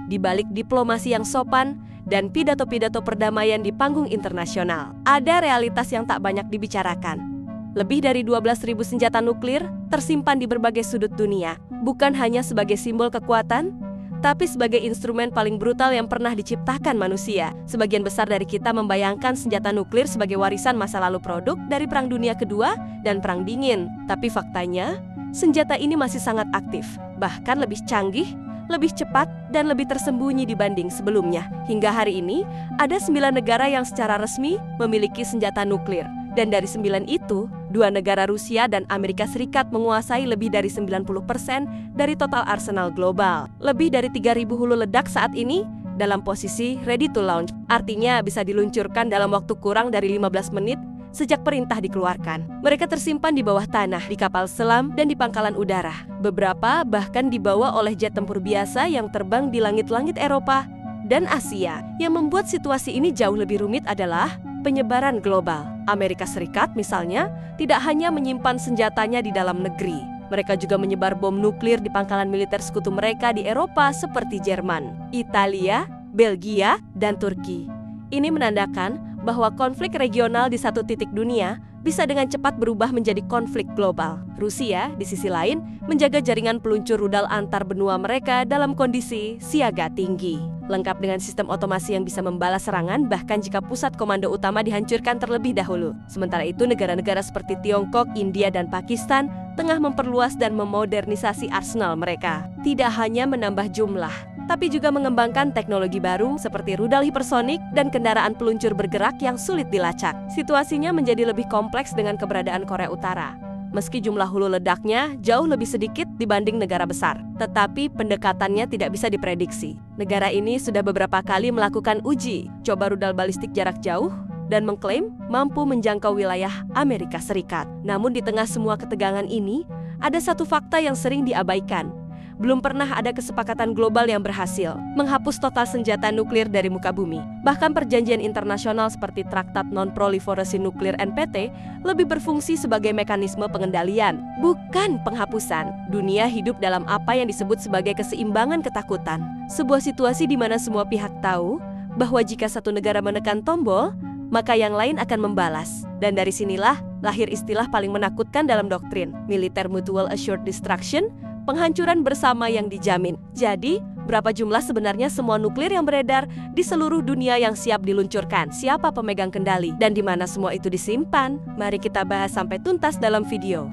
di balik diplomasi yang sopan dan pidato-pidato perdamaian di panggung internasional, ada realitas yang tak banyak dibicarakan. Lebih dari 12.000 senjata nuklir tersimpan di berbagai sudut dunia, bukan hanya sebagai simbol kekuatan, tapi sebagai instrumen paling brutal yang pernah diciptakan manusia. Sebagian besar dari kita membayangkan senjata nuklir sebagai warisan masa lalu produk dari Perang Dunia Kedua dan Perang Dingin. Tapi faktanya, senjata ini masih sangat aktif, bahkan lebih canggih, lebih cepat, dan lebih tersembunyi dibanding sebelumnya. Hingga hari ini, ada 9 negara yang secara resmi memiliki senjata nuklir. Dan dari 9 itu, 2 negara Rusia dan Amerika Serikat menguasai lebih dari 90% dari total arsenal global. Lebih dari 3.000 hulu ledak saat ini dalam posisi ready to launch. Artinya bisa diluncurkan dalam waktu kurang dari 15 menit sejak perintah dikeluarkan. Mereka tersimpan di bawah tanah, di kapal selam, dan di pangkalan udara. Beberapa bahkan dibawa oleh jet tempur biasa yang terbang di langit-langit Eropa dan Asia. Yang membuat situasi ini jauh lebih rumit adalah penyebaran global. Amerika Serikat misalnya tidak hanya menyimpan senjatanya di dalam negeri. Mereka juga menyebar bom nuklir di pangkalan militer sekutu mereka di Eropa seperti Jerman, Italia, Belgia, dan Turki. Ini menandakan bahwa konflik regional di satu titik dunia bisa dengan cepat berubah menjadi konflik global. Rusia, di sisi lain, menjaga jaringan peluncur rudal antar benua mereka dalam kondisi siaga tinggi. Lengkap dengan sistem otomasi yang bisa membalas serangan bahkan jika pusat komando utama dihancurkan terlebih dahulu. Sementara itu, negara-negara seperti Tiongkok, India, dan Pakistan tengah memperluas dan memodernisasi arsenal mereka. Tidak hanya menambah jumlah, tapi juga mengembangkan teknologi baru seperti rudal hipersonik dan kendaraan peluncur bergerak yang sulit dilacak. Situasinya menjadi lebih kompleks dengan keberadaan Korea Utara. Meski jumlah hulu ledaknya jauh lebih sedikit dibanding negara besar, tetapi pendekatannya tidak bisa diprediksi. Negara ini sudah beberapa kali melakukan uji coba rudal balistik jarak jauh dan mengklaim mampu menjangkau wilayah Amerika Serikat. Namun di tengah semua ketegangan ini, ada satu fakta yang sering diabaikan. Belum pernah ada kesepakatan global yang berhasil menghapus total senjata nuklir dari muka bumi. Bahkan perjanjian internasional seperti Traktat Non-Proliferasi Nuklir NPT lebih berfungsi sebagai mekanisme pengendalian, bukan penghapusan. Dunia hidup dalam apa yang disebut sebagai keseimbangan ketakutan. Sebuah situasi di mana semua pihak tahu bahwa jika satu negara menekan tombol, maka yang lain akan membalas. Dan dari sinilah lahir istilah paling menakutkan dalam doktrin, Military Mutual Assured Destruction, penghancuran bersama yang dijamin. Jadi, berapa jumlah sebenarnya semua nuklir yang beredar di seluruh dunia yang siap diluncurkan? Siapa pemegang kendali? Dan di mana semua itu disimpan? Mari kita bahas sampai tuntas dalam video.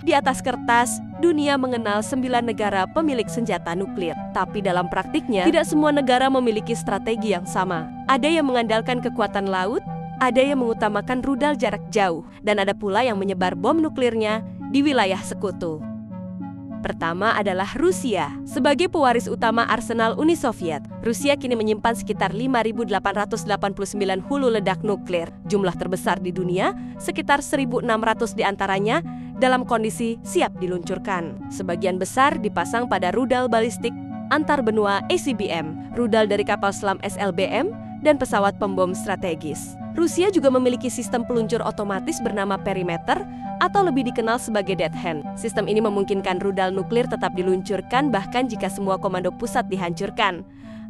Di atas kertas, dunia mengenal 9 negara pemilik senjata nuklir. Tapi dalam praktiknya, tidak semua negara memiliki strategi yang sama. Ada yang mengandalkan kekuatan laut, ada yang mengutamakan rudal jarak jauh, dan ada pula yang menyebar bom nuklirnya di wilayah sekutu. Pertama adalah Rusia. Sebagai pewaris utama arsenal Uni Soviet, Rusia kini menyimpan sekitar 5.889 hulu ledak nuklir. Jumlah terbesar di dunia, sekitar 1.600 diantaranya dalam kondisi siap diluncurkan. Sebagian besar dipasang pada rudal balistik antar benua ICBM, rudal dari kapal selam SLBM, dan pesawat pembom strategis. Rusia juga memiliki sistem peluncur otomatis bernama perimeter atau lebih dikenal sebagai dead hand. Sistem ini memungkinkan rudal nuklir tetap diluncurkan bahkan jika semua komando pusat dihancurkan.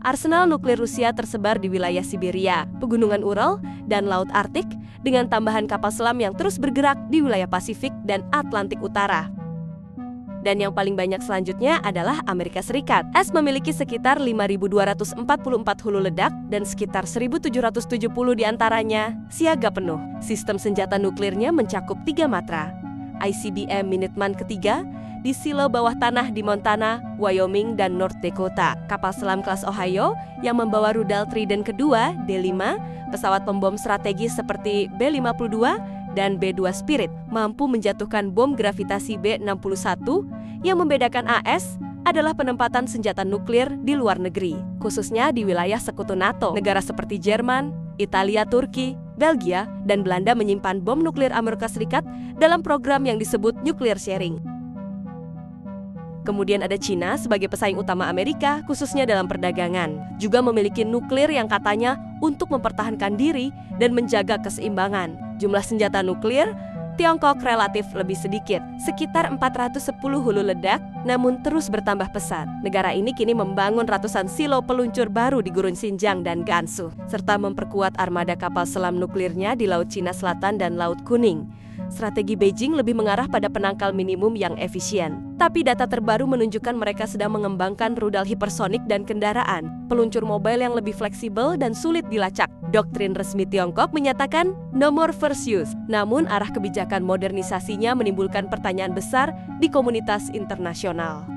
Arsenal nuklir Rusia tersebar di wilayah Siberia, Pegunungan Ural, dan Laut Arktik dengan tambahan kapal selam yang terus bergerak di wilayah Pasifik dan Atlantik Utara. Dan yang paling banyak selanjutnya adalah Amerika Serikat. AS memiliki sekitar 5.244 hulu ledak dan sekitar 1.770 diantaranya siaga penuh. Sistem senjata nuklirnya mencakup 3 matra. ICBM Minuteman ketiga di silo bawah tanah di Montana, Wyoming, dan North Dakota. Kapal selam kelas Ohio yang membawa rudal Trident kedua, D5, pesawat pembom strategis seperti B-52, dan B-2 Spirit mampu menjatuhkan bom gravitasi B-61. Yang membedakan AS adalah penempatan senjata nuklir di luar negeri, khususnya di wilayah sekutu NATO. Negara seperti Jerman, Italia, Turki, Belgia, dan Belanda menyimpan bom nuklir Amerika Serikat dalam program yang disebut nuclear sharing. Kemudian ada Cina sebagai pesaing utama Amerika, khususnya dalam perdagangan. Juga memiliki nuklir yang katanya untuk mempertahankan diri dan menjaga keseimbangan. Jumlah senjata nuklir Tiongkok relatif lebih sedikit, sekitar 410 hulu ledak, namun terus bertambah pesat. Negara ini kini membangun ratusan silo peluncur baru di Gurun Xinjiang dan Gansu, serta memperkuat armada kapal selam nuklirnya di Laut Cina Selatan dan Laut Kuning. Strategi Beijing lebih mengarah pada penangkal minimum yang efisien. Tapi data terbaru menunjukkan mereka sedang mengembangkan rudal hipersonik dan kendaraan, peluncur mobile yang lebih fleksibel dan sulit dilacak. Doktrin resmi Tiongkok menyatakan no more first use. Namun arah kebijakan modernisasinya menimbulkan pertanyaan besar di komunitas internasional.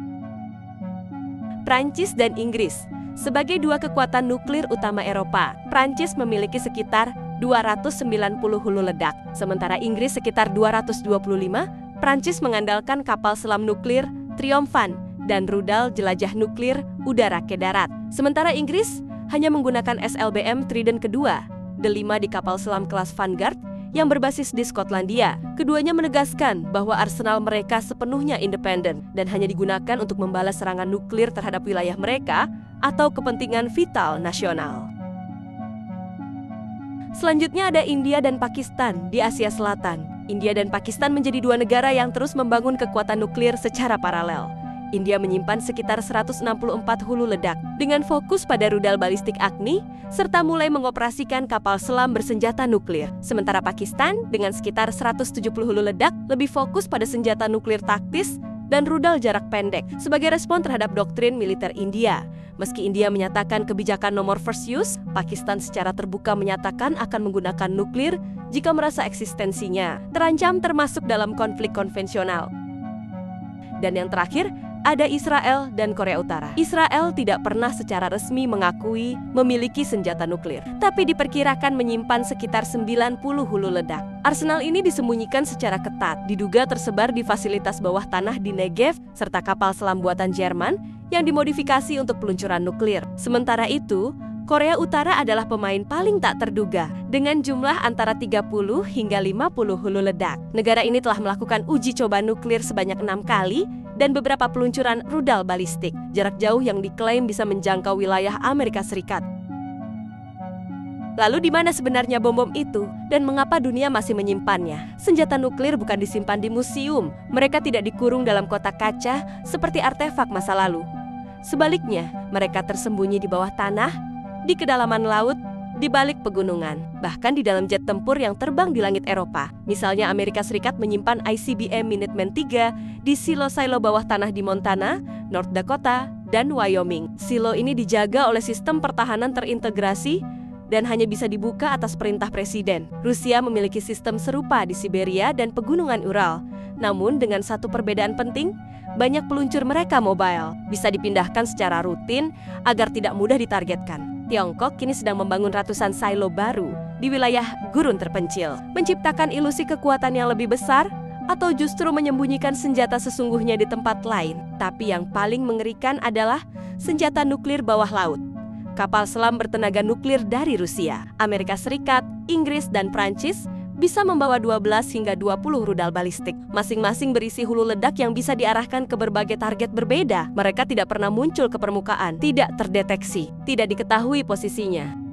Prancis dan Inggris sebagai dua kekuatan nuklir utama Eropa, Prancis memiliki sekitar 290 hulu ledak, sementara Inggris sekitar 225. Prancis mengandalkan kapal selam nuklir Triomphant dan rudal jelajah nuklir udara ke darat. Sementara Inggris hanya menggunakan SLBM Trident kedua, D5 di kapal selam kelas Vanguard yang berbasis di Skotlandia. Keduanya menegaskan bahwa arsenal mereka sepenuhnya independen dan hanya digunakan untuk membalas serangan nuklir terhadap wilayah mereka atau kepentingan vital nasional. Selanjutnya ada India dan Pakistan di Asia Selatan. India dan Pakistan menjadi dua negara yang terus membangun kekuatan nuklir secara paralel. India menyimpan sekitar 164 hulu ledak dengan fokus pada rudal balistik Agni serta mulai mengoperasikan kapal selam bersenjata nuklir. Sementara Pakistan dengan sekitar 170 hulu ledak lebih fokus pada senjata nuklir taktis dan rudal jarak pendek sebagai respon terhadap doktrin militer India. Meski India menyatakan kebijakan no more first use, Pakistan secara terbuka menyatakan akan menggunakan nuklir jika merasa eksistensinya terancam termasuk dalam konflik konvensional. Dan yang terakhir, ada Israel dan Korea Utara. Israel tidak pernah secara resmi mengakui memiliki senjata nuklir, tapi diperkirakan menyimpan sekitar 90 hulu ledak. Arsenal ini disembunyikan secara ketat, diduga tersebar di fasilitas bawah tanah di Negev, serta kapal selam buatan Jerman yang dimodifikasi untuk peluncuran nuklir. Sementara itu, Korea Utara adalah pemain paling tak terduga dengan jumlah antara 30 hingga 50 hulu ledak. Negara ini telah melakukan uji coba nuklir sebanyak 6 kali dan beberapa peluncuran rudal balistik, jarak jauh yang diklaim bisa menjangkau wilayah Amerika Serikat. Lalu di mana sebenarnya bom-bom itu dan mengapa dunia masih menyimpannya? Senjata nuklir bukan disimpan di museum, mereka tidak dikurung dalam kotak kaca seperti artefak masa lalu. Sebaliknya, mereka tersembunyi di bawah tanah, di kedalaman laut, di balik pegunungan, bahkan di dalam jet tempur yang terbang di langit Eropa. Misalnya Amerika Serikat menyimpan ICBM Minuteman III di silo-silo bawah tanah di Montana, North Dakota, dan Wyoming. Silo ini dijaga oleh sistem pertahanan terintegrasi dan hanya bisa dibuka atas perintah presiden. Rusia memiliki sistem serupa di Siberia dan pegunungan Ural. Namun dengan satu perbedaan penting, banyak peluncur mereka mobile, bisa dipindahkan secara rutin agar tidak mudah ditargetkan. Tiongkok kini sedang membangun ratusan silo baru di wilayah gurun terpencil, menciptakan ilusi kekuatan yang lebih besar atau justru menyembunyikan senjata sesungguhnya di tempat lain. Tapi yang paling mengerikan adalah senjata nuklir bawah laut. Kapal selam bertenaga nuklir dari Rusia, Amerika Serikat, Inggris, dan Prancis bisa membawa 12 hingga 20 rudal balistik. Masing-masing berisi hulu ledak yang bisa diarahkan ke berbagai target berbeda. Mereka tidak pernah muncul ke permukaan, tidak terdeteksi, tidak diketahui posisinya.